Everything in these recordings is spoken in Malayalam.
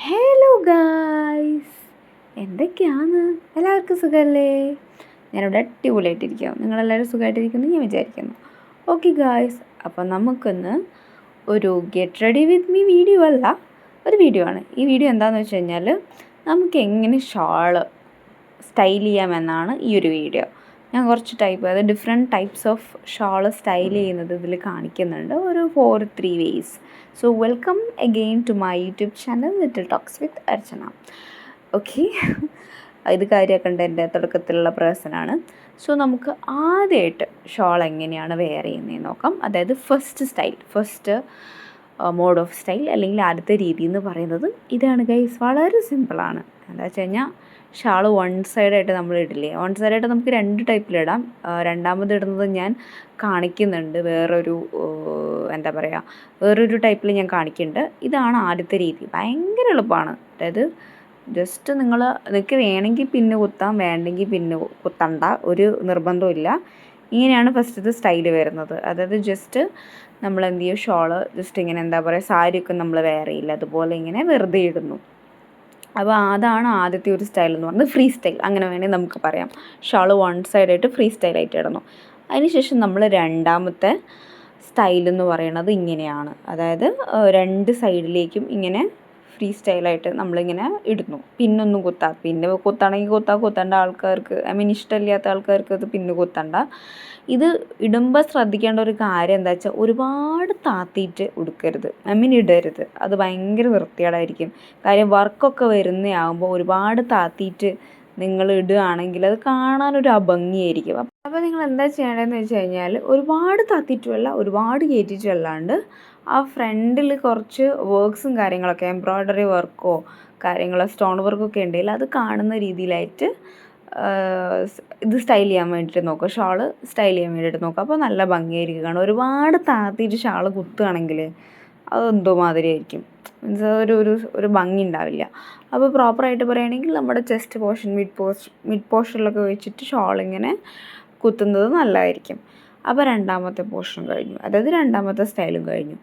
ഹലോ ഗായ്സ്, എന്തൊക്കെയാണ്? എല്ലാവർക്കും സുഖമല്ലേ? ഞാനിവിടെ അടിപൊളിയായിട്ടിരിക്കാം. നിങ്ങളെല്ലാവരും സുഖമായിട്ടിരിക്കുന്നു ഞാൻ വിചാരിക്കുന്നു. ഓക്കെ ഗായ്സ്, അപ്പം നമുക്കൊന്ന് ഒരു get ready with me video അല്ല, ഒരു വീഡിയോ ആണ്. ഈ വീഡിയോ എന്താണെന്ന് വെച്ച് കഴിഞ്ഞാൽ നമുക്ക് എങ്ങനെ ഷാള് സ്റ്റൈൽ ചെയ്യാമെന്നാണ് ഈ ഒരു വീഡിയോ. ഞാൻ കുറച്ച് അതായത് different types of shawl style ചെയ്യുന്നത് ഇതിൽ കാണിക്കുന്നുണ്ട്, ഒരു 4-3 ways. So welcome again to my YouTube channel little talks with Archana. Okay, ഇത് കാര്യമാക്കേണ്ട എൻ്റെ തുടക്കത്തിലുള്ള പേഴ്സണാണ്. സോ നമുക്ക് ആദ്യമായിട്ട് ഷാൾ എങ്ങനെയാണ് വെയർ ചെയ്യുന്നതെന്ന് നോക്കാം. അതായത് ഫസ്റ്റ് മോഡ് ഓഫ് സ്റ്റൈൽ അല്ലെങ്കിൽ ആദ്യത്തെ രീതി എന്ന് പറയുന്നത് ഇതാണ് ഗൈസ്. വളരെ സിമ്പിളാണ്. എന്താ വെച്ച് കഴിഞ്ഞാൽ ഷാൾ വൺ സൈഡായിട്ട് നമ്മൾ ഇടില്ലേ, വൺ സൈഡായിട്ട് നമുക്ക് 2 ടൈപ്പിലിടാം. രണ്ടാമത് ഇടുന്നത് ഞാൻ കാണിക്കുന്നുണ്ട്, വേറൊരു ടൈപ്പിൽ ഞാൻ കാണിക്കുന്നുണ്ട്. ഇതാണ് ആദ്യത്തെ രീതി. ഭയങ്കര എളുപ്പമാണ്. അതായത് ജസ്റ്റ് നിങ്ങൾക്ക് വേണമെങ്കിൽ പിന്ന് കുത്താം, വേണ്ടെങ്കിൽ പിന്ന് കുത്തണ്ട, ഒരു നിർബന്ധമില്ല. ഇങ്ങനെയാണ് ഫസ്റ്റത്തെ സ്റ്റൈല് വരുന്നത്. അതായത് ജസ്റ്റ് നമ്മൾ എന്ത് ചെയ്യും, ഷോള് ജസ്റ്റ് ഇങ്ങനെ സാരിയൊക്കെ നമ്മൾ വെയർ ചെയ്യില്ല, അതുപോലെ ഇങ്ങനെ വെറുതെ ഇടുന്നു. അപ്പോൾ അതാണ് ആദ്യത്തെ ഒരു സ്റ്റൈൽ എന്ന് പറയുന്നത്, ഫ്രീ സ്റ്റൈൽ അങ്ങനെ വേണമെങ്കിൽ നമുക്ക് പറയാം. ഷാൾ വൺ സൈഡായിട്ട് ഫ്രീ സ്റ്റൈലായിട്ട് ഇടണം. അതിനുശേഷം നമ്മൾ രണ്ടാമത്തെ സ്റ്റൈൽ എന്ന് പറയുന്നത് ഇങ്ങനെയാണ്. അതായത് 2 സൈഡിലേക്കും ഇങ്ങനെ ഫ്രീ സ്റ്റൈലായിട്ട് നമ്മളിങ്ങനെ ഇടുന്നു. പിന്നൊന്നും പിന്നെ കുത്താണെങ്കിൽ കുത്തേണ്ട ആൾക്കാർക്ക്, ഇഷ്ടമില്ലാത്ത ആൾക്കാർക്ക് അത് പിന്നെ കുത്തണ്ട. ഇത് ഇടുമ്പോൾ ശ്രദ്ധിക്കേണ്ട ഒരു കാര്യം എന്താ വെച്ചാൽ, ഒരുപാട് താത്തിയിട്ട് ഉടുക്കരുത്, ഇടരുത്. അത് ഭയങ്കര വൃത്തികേടായിരിക്കും. കാര്യം വർക്കൊക്കെ വരുന്നതാകുമ്പോൾ ഒരുപാട് താത്തിയിട്ട് നിങ്ങൾ ഇടുകയാണെങ്കിൽ അത് കാണാനൊരു അഭംഗിയായിരിക്കും. അപ്പോൾ നിങ്ങൾ എന്താ ചെയ്യേണ്ടതെന്ന് വെച്ച് കഴിഞ്ഞാൽ, ഒരുപാട് താത്തിയിട്ടുമല്ല ഒരുപാട് കയറ്റിയിട്ടും അല്ലാണ്ട് ആ ഫ്രണ്ടിൽ കുറച്ച് വർക്ക്സും കാര്യങ്ങളൊക്കെ, എംബ്രോയ്ഡറി വർക്കോ കാര്യങ്ങളോ സ്റ്റോൺ വർക്കൊക്കെ ഉണ്ടെങ്കിൽ അത് കാണുന്ന രീതിയിലായിട്ട് ഇത് സ്റ്റൈൽ ചെയ്യാൻ വേണ്ടിയിട്ട് നോക്കുക, ഷാള് സ്റ്റൈൽ ചെയ്യാൻ വേണ്ടിയിട്ട് നോക്കുക. അപ്പോൾ നല്ല ഭംഗിയായിരിക്കും കാണും. ഒരുപാട് താത്തിയിട്ട് ഷാള് കുത്തുകയാണെങ്കിൽ അതെന്തോ മാതിരിയായിരിക്കും, മീൻസ് ഒരു ഭംഗി ഉണ്ടാവില്ല. അപ്പോൾ പ്രോപ്പറായിട്ട് പറയുകയാണെങ്കിൽ നമ്മുടെ ചെസ്റ്റ് പോർഷൻ, മിഡ് പോർഷനിലൊക്കെ വെച്ചിട്ട് ഷാളിങ്ങനെ കുത്തുന്നത് നല്ലതായിരിക്കും. അപ്പോൾ രണ്ടാമത്തെ പോർഷൻ കഴിഞ്ഞു, അതായത് രണ്ടാമത്തെ സ്റ്റൈലും കഴിഞ്ഞു.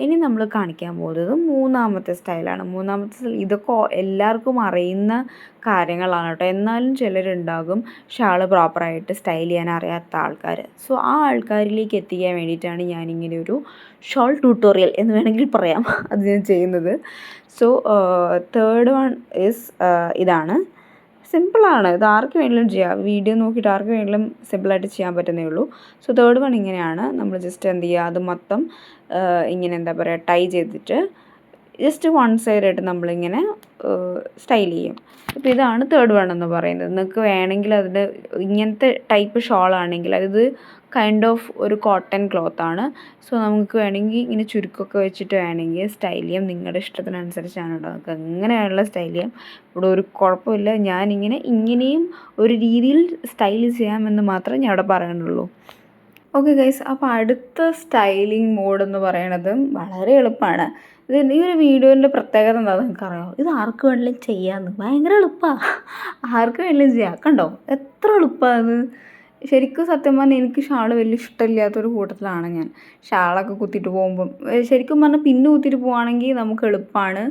ഇനി നമ്മൾ കാണിക്കാൻ പോകുന്നത് മൂന്നാമത്തെ സ്റ്റൈലാണ്. ഇതൊക്കെ എല്ലാവർക്കും അറിയുന്ന കാര്യങ്ങളാണ് കേട്ടോ. എന്നാലും ചിലരുണ്ടാകും ഷാള് പ്രോപ്പറായിട്ട് സ്റ്റൈൽ ചെയ്യാൻ അറിയാത്ത ആൾക്കാർ. സോ ആ ആൾക്കാരിലേക്ക് എത്തിക്കാൻ വേണ്ടിയിട്ടാണ് ഞാനിങ്ങനെ ഒരു ഷോൾ ട്യൂട്ടോറിയൽ എന്ന് വേണമെങ്കിൽ പറയാം അത് ഞാൻ ചെയ്യുന്നത്. സോ തേർഡ് വൺ ഈസ് ഇതാണ്. സിമ്പിളാണ്, ഇത് ആർക്ക് വേണമെങ്കിലും ചെയ്യാം. വീഡിയോ നോക്കിയിട്ട് ആർക്ക് വേണമെങ്കിലും സിമ്പിളായിട്ട് ചെയ്യാൻ പറ്റുന്നേ ഉള്ളൂ. സോ തേർഡ് വൺ ഇങ്ങനെയാണ്. നമ്മൾ ജസ്റ്റ് എന്ത് ചെയ്യുക, അത് മൊത്തം ഇങ്ങനെ ടൈ ചെയ്തിട്ട് ജസ്റ്റ് വൺ സൈഡായിട്ട് നമ്മളിങ്ങനെ സ്റ്റൈൽ ചെയ്യും. അപ്പോൾ ഇതാണ് തേർഡ് വൺ എന്ന് പറയുന്നത്. നിങ്ങൾക്ക് വേണമെങ്കിൽ അതിൻ്റെ ഇങ്ങനത്തെ ടൈപ്പ് ഷോളാണെങ്കിൽ അത് കൈൻഡ് ഓഫ് ഒരു കോട്ടൺ ക്ലോത്താണ്. സോ നമുക്ക് വേണമെങ്കിൽ ഇങ്ങനെ ചുരുക്കമൊക്കെ വെച്ചിട്ട് വേണമെങ്കിൽ സ്റ്റൈൽ ചെയ്യാം. നിങ്ങളുടെ ഇഷ്ടത്തിനനുസരിച്ചാണ് കേട്ടോ, നമുക്ക് എങ്ങനെയുള്ള സ്റ്റൈൽ ചെയ്യാം, ഇവിടെ ഒരു കുഴപ്പമില്ല. ഇങ്ങനെയും ഒരു രീതിയിൽ സ്റ്റൈൽ ചെയ്യാമെന്ന് മാത്രമേ ഞാൻ ഇവിടെ പറയുന്നുള്ളൂ. ഓക്കെ ഗൈസ്, അപ്പോൾ അടുത്ത സ്റ്റൈലിംഗ് മോഡ് എന്ന് പറയണത് വളരെ എളുപ്പമാണ്. ഈ ഒരു വീഡിയോൻ്റെ പ്രത്യേകത എന്താണെന്ന് നിങ്ങൾക്കറിയാമോ? ഇത് ആർക്ക് വേണമെങ്കിലും ചെയ്യാമെന്ന്, ഭയങ്കര എളുപ്പമാണ്. ആർക്ക് വേണമെങ്കിലും ചെയ്യാം. കണ്ടോ എത്ര എളുപ്പമാണ് അത്. ശരിക്കും സത്യം പറഞ്ഞാൽ എനിക്ക് ഷാൾ വലിയ ഇഷ്ടമില്ലാത്തൊരു കൂട്ടത്തിലാണ് ഞാൻ. ഷാളൊക്കെ കുത്തിയിട്ട് പോകുമ്പം ശരിക്കും പറഞ്ഞാൽ പിന്ന് കുത്തിയിട്ട് പോവുകയാണെങ്കിൽ നമുക്ക് എളുപ്പമാണ്,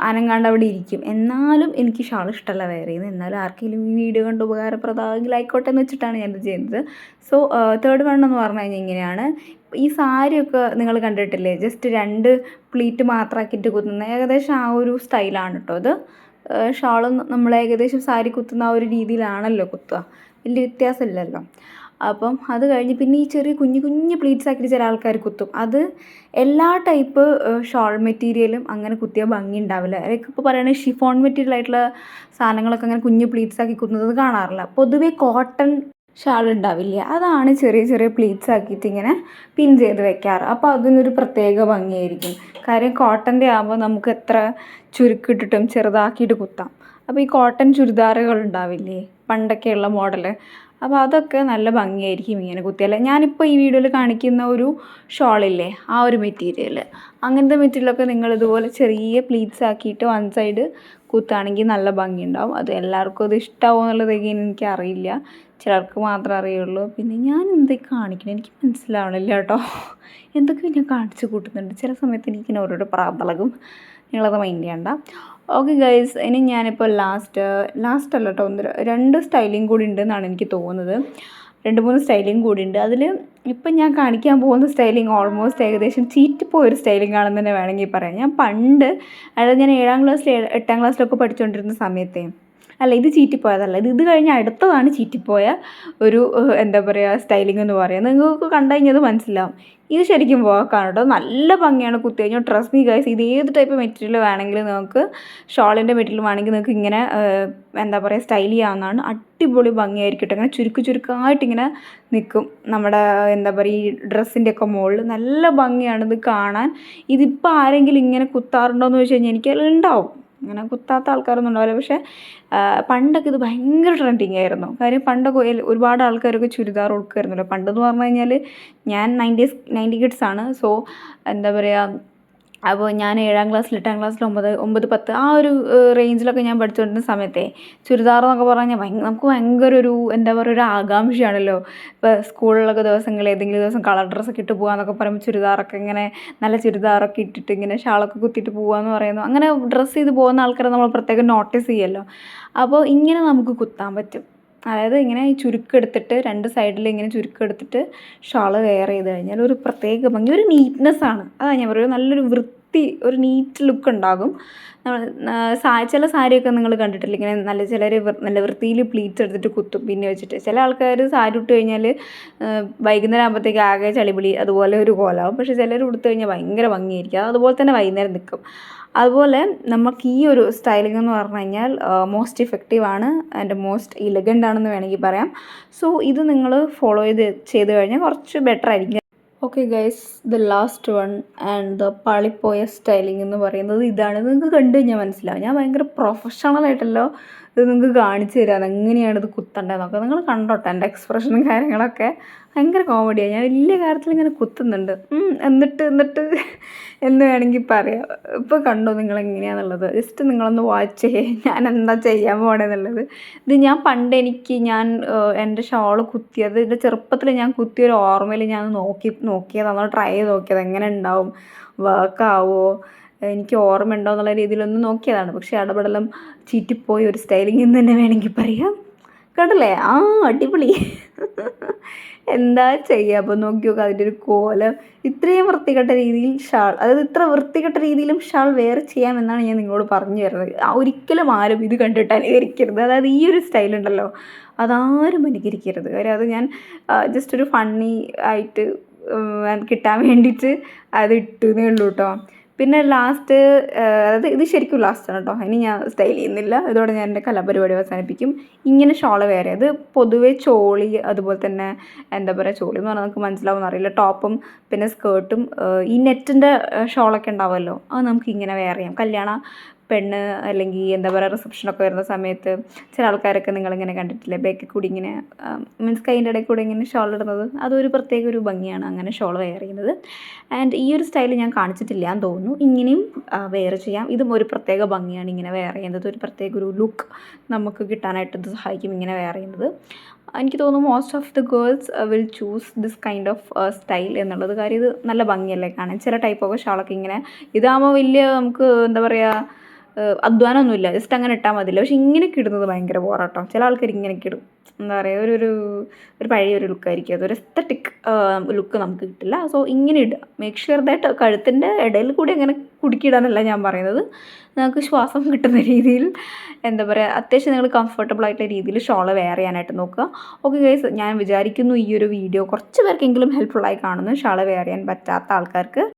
അനങ്ങാണ്ട് അവിടെ ഇരിക്കും. എന്നാലും എനിക്ക് ഷാൾ ഇഷ്ടമല്ല വെയർ ചെയ്യുന്നത്. എന്നാലും ആർക്കെങ്കിലും ഈ വീഡിയോ കണ്ട് ഉപകാരപ്രദമെങ്കിൽ ആയിക്കോട്ടെ എന്ന് വെച്ചിട്ടാണ് ഞാനിത് ചെയ്യുന്നത്. സോ തേർഡ് വൺ എന്ന് പറഞ്ഞു കഴിഞ്ഞാൽ ഇങ്ങനെയാണ്. ഈ സാരിയൊക്കെ നിങ്ങൾ കണ്ടിട്ടില്ലേ, ജസ്റ്റ് 2 പ്ലീറ്റ് മാത്രമാക്കിയിട്ട് കുത്തുന്ന ഏകദേശം ആ ഒരു സ്റ്റൈലാണ് കേട്ടോ ഇത്. ഷാളും നമ്മൾ ഏകദേശം സാരി കുത്തുന്ന ആ ഒരു രീതിയിലാണല്ലോ കുത്തുക, വലിയ വ്യത്യാസമില്ലല്ലോ. അപ്പം അത് കഴിഞ്ഞ് പിന്നെ ഈ ചെറിയ കുഞ്ഞു പ്ലീറ്റ്സ് ആക്കിയിട്ട് ചില ആൾക്കാർ കുത്തും. അത് എല്ലാ ടൈപ്പ് ഷോൾ മെറ്റീരിയലും അങ്ങനെ കുത്തിയാൽ ഭംഗി ഉണ്ടാവില്ല. ലൈക്ക് ഇപ്പോൾ പറയുകയാണെങ്കിൽ ഷിഫോൺ മെറ്റീരിയൽ ആയിട്ടുള്ള സാധനങ്ങളൊക്കെ അങ്ങനെ കുഞ്ഞു പ്ലീറ്റ്സ് ആക്കി കുത്തുന്നത് കാണാറില്ല. പൊതുവേ കോട്ടൺ ഷാൾ ഉണ്ടാവില്ല, അതാണ് ചെറിയ പ്ലീറ്റ്സ് ആക്കിയിട്ട് ഇങ്ങനെ പിൻ ചെയ്ത് വെക്കാറ്. അപ്പോൾ അതിനൊരു പ്രത്യേക ഭംഗിയായിരിക്കും. കാര്യം കോട്ടൻ്റെ ആകുമ്പോൾ നമുക്ക് എത്ര ചുരുക്കിട്ടിട്ടും ചെറുതാക്കിയിട്ട് കുത്താം. അപ്പോൾ ഈ കോട്ടൺ ചുരിദാറുകൾ ഉണ്ടാവില്ലേ പണ്ടൊക്കെയുള്ള മോഡൽ, അപ്പോൾ അതൊക്കെ നല്ല ഭംഗിയായിരിക്കും ഇങ്ങനെ കുത്തിയാൽ. ഞാനിപ്പോൾ ഈ വീഡിയോയിൽ കാണിക്കുന്ന ഒരു ഷോളില്ലേ, ആ ഒരു മെറ്റീരിയൽ, അങ്ങനത്തെ മെറ്റീരിയലൊക്കെ നിങ്ങൾ ഇതുപോലെ ചെറിയ പ്ലീറ്റ്സ് ആക്കിയിട്ട് വൺ സൈഡ് കുത്തുകയാണെങ്കിൽ നല്ല ഭംഗിയുണ്ടാവും. അത് എല്ലാവർക്കും അത് ഇഷ്ടമാവുമോ എന്നുള്ളത് എനിക്കറിയില്ല. ചിലർക്ക് മാത്രമേ അറിയുള്ളൂ. പിന്നെ ഞാൻ എന്തൊക്കെ കാണിക്കണം എനിക്ക് മനസ്സിലാവണില്ല കേട്ടോ. എന്തൊക്കെയോ ഞാൻ കാണിച്ച് കൂട്ടുന്നുണ്ട്. ചില സമയത്ത് എനിക്കിങ്ങനെ ഓരോരോ പ്രാന്തളകും. നിങ്ങളത് മൈൻഡ് ചെയ്യണ്ട. ഓക്കെ ഗൈസ്, ഇനി ഞാനിപ്പോൾ ലാസ്റ്റ് അല്ല കേട്ടോ, 2 സ്റ്റൈലിങ് കൂടി ഉണ്ടെന്നാണ് എനിക്ക് തോന്നുന്നത്. 2-3 സ്റ്റൈലിങ് കൂടി ഉണ്ട്. അതിൽ ഇപ്പം ഞാൻ കാണിക്കാൻ പോകുന്ന സ്റ്റൈലിങ് ഓൾമോസ്റ്റ് ഏകദേശം ചീറ്റിപ്പോയൊരു സ്റ്റൈലിംഗ് ആണെന്ന് തന്നെ വേണമെങ്കിൽ പറയാം. ഞാൻ പണ്ട്, അതായത് ഞാൻ 7ാം ക്ലാസ്സിൽ 8ാം ക്ലാസ്സിലൊക്കെ പഠിച്ചുകൊണ്ടിരുന്ന സമയത്തെ, അല്ല ഇത് ചീറ്റിപ്പോയതല്ല, ഇത് കഴിഞ്ഞ് അടുത്തതാണ് ചീറ്റിപ്പോയ ഒരു എന്താ പറയുക സ്റ്റൈലിംഗ് എന്ന് പറയുന്നത്. നിങ്ങൾക്ക് കണ്ടു കഴിഞ്ഞത് മനസ്സിലാവും. ഇത് ശരിക്കും വർക്കാണ് കേട്ടോ, നല്ല ഭംഗിയാണ് കുത്തി കഴിഞ്ഞാൽ. ട്രസ്റ്റ് മീ ഗൈസ്, ഇത് ഏത് ടൈപ്പ് മെറ്റീരിയൽ വേണമെങ്കിലും നിങ്ങൾക്ക്, ഷോളിൻ്റെ മെറ്റീരിയൽ വേണമെങ്കിൽ നിങ്ങൾക്ക് ഇങ്ങനെ എന്താ പറയുക സ്റ്റൈൽ ചെയ്യാവുന്നതാണ്. അടിപൊളി ഭംഗിയായിരിക്കും കേട്ടോ. ഇങ്ങനെ ചുരുക്കമായിട്ടിങ്ങനെ നിൽക്കും നമ്മുടെ എന്താ പറയുക ഈ ഡ്രസ്സിൻ്റെ ഒക്കെ മുകളിൽ. നല്ല ഭംഗിയാണ് ഇത് കാണാൻ. ഇതിപ്പോൾ ആരെങ്കിലും ഇങ്ങനെ കുത്താറുണ്ടോ എന്ന് ചോദിച്ചു കഴിഞ്ഞാൽ എനിക്ക് ഉണ്ടാവും, അങ്ങനെ കുത്താത്ത ആൾക്കാരൊന്നും ഉണ്ടാവില്ല. പക്ഷേ പണ്ടൊക്കെ ഇത് ഭയങ്കര ട്രെൻഡിങ് ആയിരുന്നു. കാര്യം പണ്ടൊക്കെ ഒരുപാട് ആൾക്കാരൊക്കെ ചുരിദാർ ഉടുക്കുമായിരുന്നല്ലോ. പണ്ടെന്ന് പറഞ്ഞു കഴിഞ്ഞാൽ ഞാൻ 90 കിഡ്സാണ്. സോ എന്താ പറയുക, അപ്പോൾ ഞാൻ 7ാം ക്ലാസ്സിൽ 8ാം ക്ലാസ്സിൽ 9, 10 ആ ഒരു റേഞ്ചിലൊക്കെ ഞാൻ പഠിച്ചുകൊണ്ടിരുന്ന സമയത്തെ ചുരിദാർ എന്നൊക്കെ പറഞ്ഞാൽ നമുക്ക് ഭയങ്കര ഒരു എന്താ പറയുക ഒരു ആകാംക്ഷയാണല്ലോ. ഇപ്പോൾ സ്കൂളിലൊക്കെ ദിവസങ്ങളിൽ ഏതെങ്കിലും ദിവസം കളർ ഡ്രസ്സൊക്കെ ഇട്ട് പോകാമെന്നൊക്കെ പറയുമ്പോൾ ചുരിദാറൊക്കെ ഇങ്ങനെ നല്ല ചുരിദാറൊക്കെ ഇട്ടിട്ട് ഇങ്ങനെ ഷാളൊക്കെ കുത്തിയിട്ട് പോകാമെന്ന് പറയുന്നു. അങ്ങനെ ഡ്രസ്സ് ചെയ്ത് പോകുന്ന ആൾക്കാരെ നമ്മൾ പ്രത്യേകം നോട്ടീസ് ചെയ്യുമല്ലോ. അപ്പോൾ ഇങ്ങനെ നമുക്ക് കുത്താൻ പറ്റും. അതായത് ഇങ്ങനെ ഈ ചുരുക്കെടുത്തിട്ട് 2 സൈഡിൽ ഇങ്ങനെ ചുരുക്കെടുത്തിട്ട് ഷാള് വെയർ ചെയ്ത് കഴിഞ്ഞാൽ ഒരു പ്രത്യേക ഭംഗി, ഒരു നീറ്റ്നെസ്സാണ്. അതാണ് ഞാൻ പറയുന്നത്, നല്ലൊരു വൃത്തി, ഒരു നീറ്റ് ലുക്ക് ഉണ്ടാകും. ചില സാരിയൊക്കെ നിങ്ങൾ കണ്ടിട്ടില്ല, ഇങ്ങനെ ചിലർ നല്ല വൃത്തിയിൽ പ്ലീറ്റ്സ് എടുത്തിട്ട് കുത്തും പിന്നെ വെച്ചിട്ട്. ചില ആൾക്കാർ സാരി ഇട്ട് കഴിഞ്ഞാൽ വൈകുന്നേരം ആകുമ്പോഴത്തേക്ക് ആകെ ചളിപിളി അതുപോലെ ഒരു കോലാവും. പക്ഷേ ചിലർ ഉടുത്തു കഴിഞ്ഞാൽ ഭയങ്കര ഭംഗിയായിരിക്കും, അതുപോലെ തന്നെ വൈകുന്നേരം നിൽക്കും. അതുപോലെ നമുക്ക് ഈ ഒരു സ്റ്റൈലിംഗ് എന്ന് പറഞ്ഞു കഴിഞ്ഞാൽ മോസ്റ്റ് ഇഫക്റ്റീവാണ് ആൻഡ് മോസ്റ്റ് ഇലഗൻ്റ് ആണെന്ന് വേണമെങ്കിൽ പറയാം. സോ ഇത് നിങ്ങൾ ഫോളോ ചെയ്ത് കഴിഞ്ഞാൽ കുറച്ച് ബെറ്റർ ആയിരിക്കും. Okay guys, the last one and the പാളിപ്പോയ സ്റ്റൈലിംഗ് എന്ന് പറയുന്നത് ഇതാണ്. നിങ്ങൾക്ക് കണ്ടു കഴിഞ്ഞാൽ മനസ്സിലാവും, ഞാൻ ഭയങ്കര പ്രൊഫഷണലായിട്ടല്ലോ ഇത് നിങ്ങൾക്ക് കാണിച്ചു തരാം അതെങ്ങനെയാണ് ഇത് കുത്തേണ്ടതെന്നൊക്കെ. നിങ്ങൾ കണ്ടോട്ടെ എൻ്റെ എക്സ്പ്രഷനും കാര്യങ്ങളൊക്കെ ഭയങ്കര കോമഡിയാണ്. ഞാൻ വലിയ കാര്യത്തിൽ ഇങ്ങനെ കുത്തുന്നുണ്ട് എന്നിട്ട് എന്ന് വേണമെങ്കിൽ പറയാം. ഇപ്പോൾ കണ്ടോ നിങ്ങളെങ്ങനെയാണെന്നുള്ളത്, ജസ്റ്റ് നിങ്ങളൊന്ന് വാച്ച് ചെയ്യേ ഞാൻ എന്താ ചെയ്യാൻ പോകണമെന്നുള്ളത്. ഇത് ഞാൻ പണ്ട് ഞാൻ എൻ്റെ ഷോൾ കുത്തിയത്, എൻ്റെ ചെറുപ്പത്തിൽ ഞാൻ കുത്തിയൊരു ഓർമ്മയിൽ ഞാൻ നോക്കിയതാണ്, ട്രൈ ചെയ്ത് നോക്കിയത് എങ്ങനെ ഉണ്ടാവും, വർക്കാവോ, എനിക്ക് ഓർമ്മ ഉണ്ടോ എന്നുള്ള രീതിയിലൊന്ന് നോക്കിയതാണ്. പക്ഷേ അടപടലം ചീറ്റിപ്പോയി ഒരു സ്റ്റൈലിംഗ് എന്ന് തന്നെ വേണമെങ്കിൽ പറയാം. കണ്ടല്ലേ, അടിപൊളി. എന്താ ചെയ്യുക. അപ്പോൾ നോക്കി നോക്കുക അതിൻ്റെ ഒരു കോലം. ഇത്രയും വൃത്തികെട്ട രീതിയിൽ ഷാൾ, അതായത് ഇത്ര വൃത്തികെട്ട രീതിയിലും ഷാൾ വെയർ ചെയ്യാമെന്നാണ് ഞാൻ നിങ്ങളോട് പറഞ്ഞു തരുന്നത്. ഒരിക്കലും ആരും ഇത് കണ്ടിട്ട് അനുകരിക്കരുത്. അതായത് ഈ ഒരു സ്റ്റൈലുണ്ടല്ലോ, അതാരും അനുകരിക്കരുത്. കാര്യം അത് ഞാൻ ജസ്റ്റ് ഒരു ഫണ്ണി ആയിട്ട് കിട്ടാൻ വേണ്ടിയിട്ട് അത് ഇട്ടുന്നേ ഉള്ളൂ കേട്ടോ. പിന്നെ ലാസ്റ്റ്, അതായത് ഇത് ശരിക്കും ലാസ്റ്റാണ് കേട്ടോ, ഇനി ഞാൻ സ്റ്റൈൽ ചെയ്യുന്നില്ല. ഇതോടെ ഞാൻ എൻ്റെ കലാപരിപാടി അവസാനിപ്പിക്കും. ഇങ്ങനെ ഷോള് വേറെ, അത് പൊതുവേ ചോളി, അതുപോലെ തന്നെ എന്താ പറയുക, ചോളി എന്ന് പറഞ്ഞാൽ നമുക്ക് മനസ്സിലാവുമെന്ന് അറിയില്ല, ടോപ്പും പിന്നെ സ്കേർട്ടും ഈ നെറ്റിൻ്റെ ഷോളൊക്കെ ഉണ്ടാവുമല്ലോ, അത് നമുക്ക് ഇങ്ങനെ വെയർ ചെയ്യാം. കല്യാണ പെണ്ണ് അല്ലെങ്കിൽ എന്താ പറയുക റിസപ്ഷനൊക്കെ വരുന്ന സമയത്ത് ചില ആൾക്കാരൊക്കെ നിങ്ങളിങ്ങനെ കണ്ടിട്ടില്ലേ, ബാക്കിൽ കൂടി ഇങ്ങനെ മീൻസ് കൈൻ്റെ ഇടയിൽ കൂടെ ഇങ്ങനെ ഷോൾ ഇടുന്നത്, അതൊരു പ്രത്യേക ഒരു ഭംഗിയാണ് അങ്ങനെ ഷോൾ വെയർ ചെയ്യുന്നത്. ആൻഡ് ഈ ഒരു സ്റ്റൈൽ ഞാൻ കാണിച്ചിട്ടില്ല എന്ന് തോന്നുന്നു. ഇങ്ങനെയും വെയർ ചെയ്യാം. ഇതും ഒരു പ്രത്യേക ഭംഗിയാണ് ഇങ്ങനെ വെയർ ചെയ്യുന്നത്, ഒരു പ്രത്യേക ഒരു ലുക്ക് നമുക്ക് കിട്ടാനായിട്ട് ഇത് സഹായിക്കും ഇങ്ങനെ വെയർ ചെയ്യുന്നത്. എനിക്ക് തോന്നുന്നു most of the girls will choose this kind of style എന്നുള്ളത്. കാര്യം ഇത് നല്ല ഭംഗിയല്ലേ കാണാൻ. ചില ടൈപ്പൊക്കെ ഷാളൊക്കെ ഇങ്ങനെ ഇതാകുമ്പോൾ വലിയ നമുക്ക് എന്താ പറയുക അധ്വാനമൊന്നുമില്ല, ജസ്റ്റ് അങ്ങനെ ഇട്ടാൽ മതില്ല. പക്ഷെ ഇങ്ങനെയൊക്കെ ഇടുന്നത് ഭയങ്കര ബോറാട്ടോ. ചില ആൾക്കാർ ഇങ്ങനെയൊക്കെ ഇടും, എന്താ പറയുക ഒരു പഴയ ഒരു ലുക്കായിരിക്കും, അതൊരു എസ്തറ്റിക് ലുക്ക് നമുക്ക് കിട്ടില്ല. സോ ഇങ്ങനെ ഇടുക, മേക്ക് ഷുവർ ദാറ്റ് കഴുത്തിൻ്റെ ഇടയിൽ കൂടി അങ്ങനെ കുടുക്കിയിടാനല്ല ഞാൻ പറയുന്നത്, നമുക്ക് ശ്വാസം കിട്ടുന്ന രീതിയിൽ എന്താ പറയുക അത്യാവശ്യം നിങ്ങൾ കംഫർട്ടബിൾ ആയിട്ടുള്ള രീതിയിൽ ഷോൾ വെയർ ചെയ്യാനായിട്ട് നോക്കുക. ഓക്കെ ഗൈസ്, ഞാൻ വിചാരിക്കുന്നു ഈ ഒരു വീഡിയോ കുറച്ച് പേർക്കെങ്കിലും ഹെൽപ്ഫുള്ളായി കാണുന്നു, ഷാൾ വെയർ ചെയ്യാൻ പറ്റാത്ത ആൾക്കാർക്ക്.